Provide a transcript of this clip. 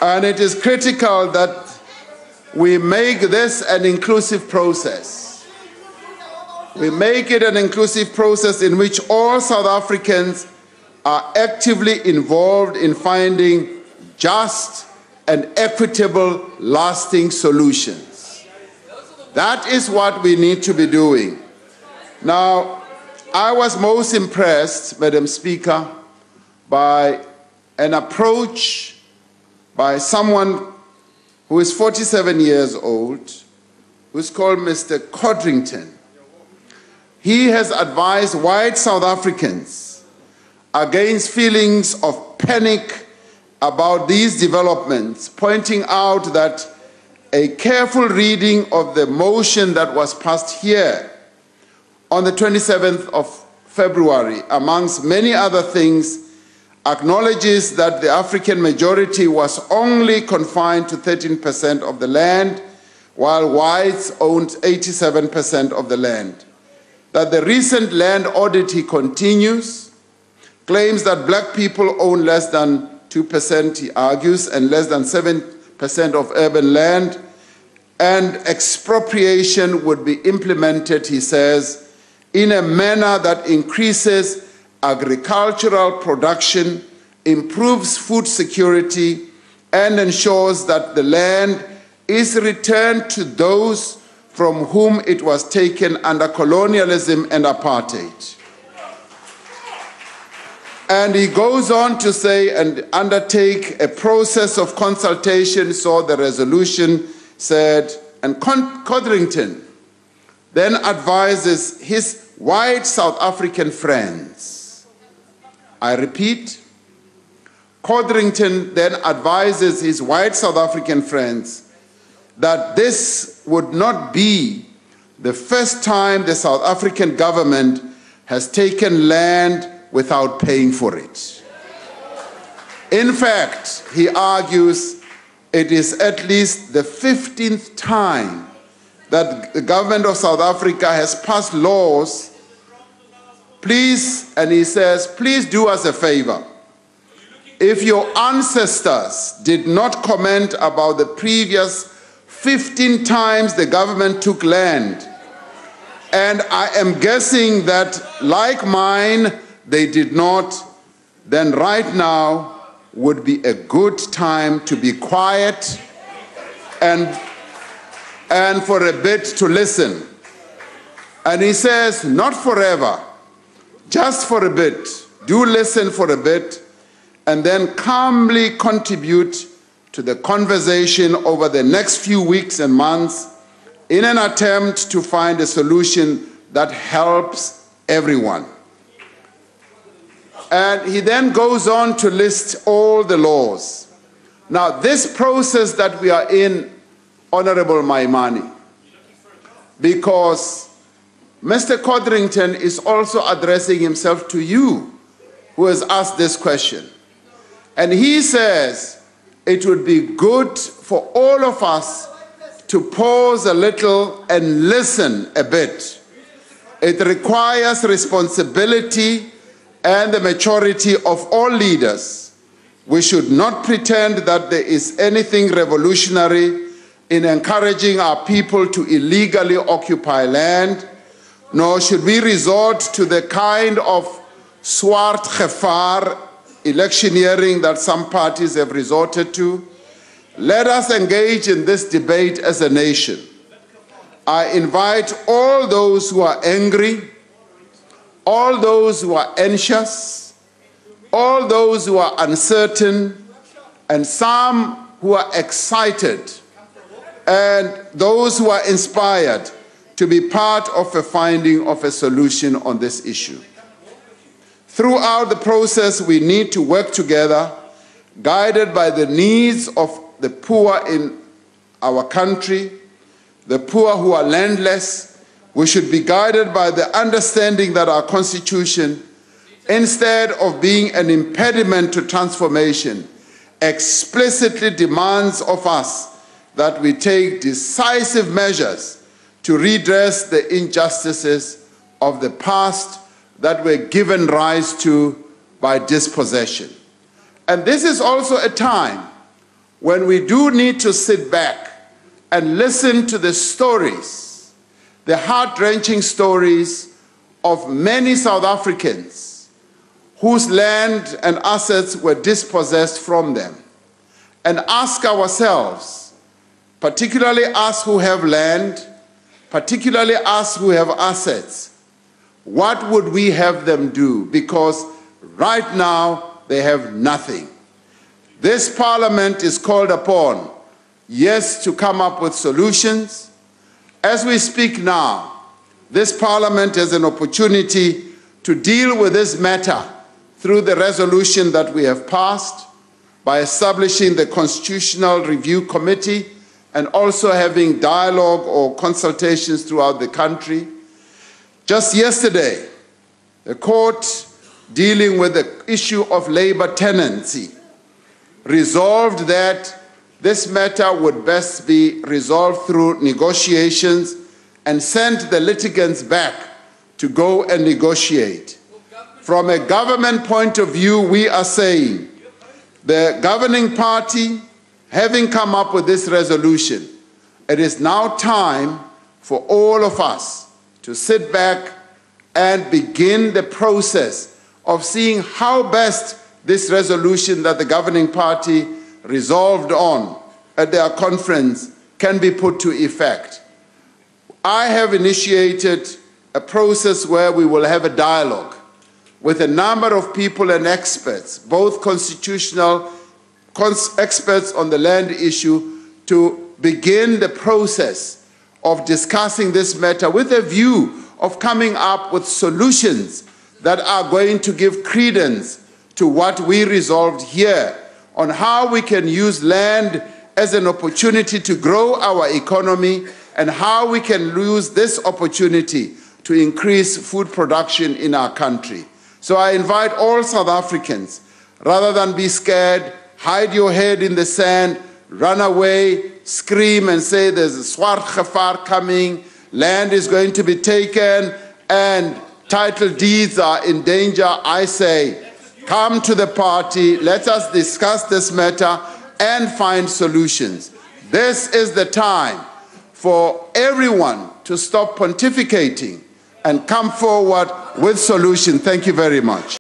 And it is critical that we make this an inclusive process. We make it an inclusive process in which all South Africans are actively involved in finding just and equitable, lasting solutions. That is what we need to be doing. Now, I was most impressed, Madam Speaker, by an approach by someone who is 47 years old, who's called Mr. Codrington. He has advised white South Africans against feelings of panic about these developments, pointing out that a careful reading of the motion that was passed here on the 27th of February, amongst many other things, acknowledges that the African majority was only confined to 13% of the land, while whites owned 87% of the land. That the recent land audit, he continues, claims that black people own less than 2%, he argues, and less than 7% of urban land, and expropriation would be implemented, he says, in a manner that increases agricultural production, improves food security, and ensures that the land is returned to those from whom it was taken under colonialism and apartheid. And he goes on to say and undertake a process of consultation, so the resolution said, and Codrington then advises his white South African friends. I repeat, Codrington then advises his white South African friends that this would not be the first time the South African government has taken land without paying for it. In fact, he argues it is at least the 15th time that the government of South Africa has passed laws. Please, and he says, please do us a favor. If your ancestors did not comment about the previous 15 times the government took land, and I am guessing that, like mine, they did not, then right now would be a good time to be quiet and for a bit to listen. And he says, not forever, just for a bit. Do listen for a bit, and then calmly contribute to the conversation over the next few weeks and months in an attempt to find a solution that helps everyone. And he then goes on to list all the laws. Now, this process that we are in, Honorable Maimani, because Mr. Codrington is also addressing himself to you, who has asked this question. And he says it would be good for all of us to pause a little and listen a bit. It requires responsibility and the maturity of all leaders. We should not pretend that there is anything revolutionary in encouraging our people to illegally occupy land, nor should we resort to the kind of swart gevaar electioneering that some parties have resorted to. Let us engage in this debate as a nation. I invite all those who are angry, all those who are anxious, all those who are uncertain, and some who are excited, and those who are inspired to be part of a finding of a solution on this issue. Throughout the process, we need to work together, guided by the needs of the poor in our country, the poor who are landless. We should be guided by the understanding that our Constitution, instead of being an impediment to transformation, explicitly demands of us that we take decisive measures to redress the injustices of the past that were given rise to by dispossession. And this is also a time when we do need to sit back and listen to the stories, the heart-wrenching stories of many South Africans whose land and assets were dispossessed from them, and ask ourselves, particularly us who have land, particularly us who have assets, what would we have them do? Because right now they have nothing. This Parliament is called upon, yes, to come up with solutions. As we speak now, this Parliament has an opportunity to deal with this matter through the resolution that we have passed, by establishing the Constitutional Review Committee and also having dialogue or consultations throughout the country. Just yesterday, the court dealing with the issue of labor tenancy resolved that this matter would best be resolved through negotiations and sent the litigants back to go and negotiate. From a government point of view, we are saying the governing party, having come up with this resolution, it is now time for all of us to sit back and begin the process of seeing how best this resolution that the governing party resolved on at their conference can be put to effect. I have initiated a process where we will have a dialogue with a number of people and experts, both constitutional experts on the land issue, to begin the process of discussing this matter with a view of coming up with solutions that are going to give credence to what we resolved here on how we can use land as an opportunity to grow our economy and how we can use this opportunity to increase food production in our country. So I invite all South Africans, rather than be scared, hide your head in the sand, run away, scream and say there's a swart gevaar coming, land is going to be taken, and title deeds are in danger. I say, come to the party, let us discuss this matter and find solutions. This is the time for everyone to stop pontificating and come forward with solutions. Thank you very much.